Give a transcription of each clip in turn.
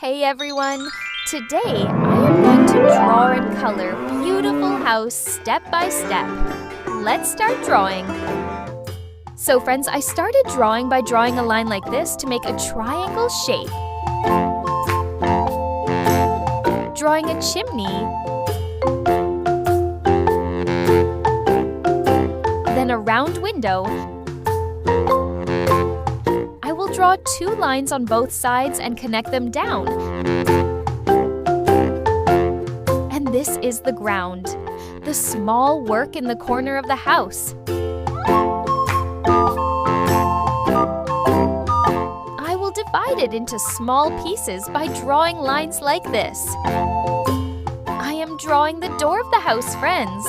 Hey everyone! Today I am going to draw and color beautiful house step by step. Let's start drawing. So friends, I started drawing by drawing a line like this to make a triangle shape. Drawing a chimney. Then a round window. I will draw two lines on both sides and connect them down. And this is the ground, the small work in the corner of the house. I will divide it into small pieces by drawing lines like this. I am drawing the door of the house, friends.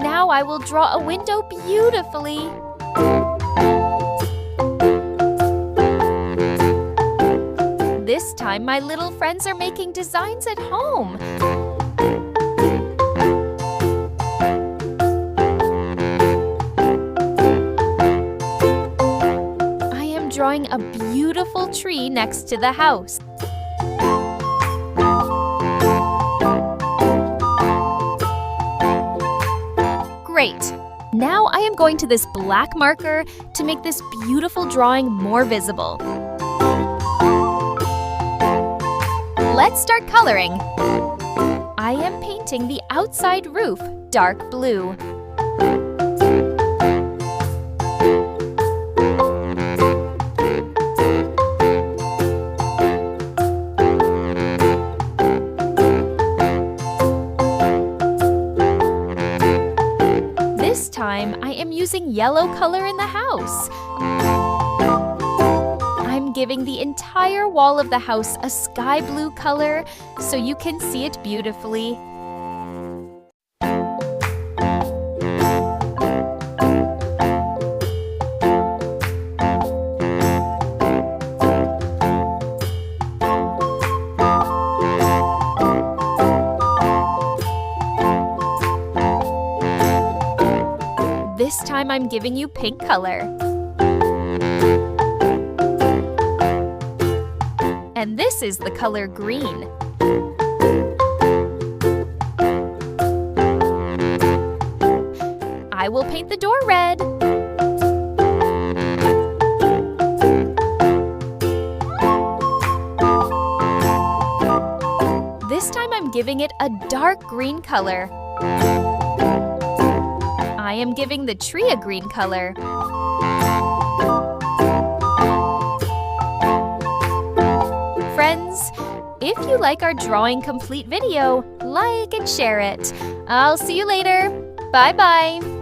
Now I will draw a window beautifully. This time, my little friends are making designs at home. I am drawing a beautiful tree next to the house. Great! Now I am going to this black marker to make this beautiful drawing more visible. Let's start coloring. I am painting the outside roof dark blue. This time, I am using yellow color in the house. I'm giving the entire wall of the house a sky blue color so you can see it beautifully. This time I'm giving you pink color. And this is the color green. I will paint the door red. This time I'm giving it a dark green color. I am giving the tree a green color. Friends, if you like our drawing complete video, like and share it. I'll see you later. Bye-bye.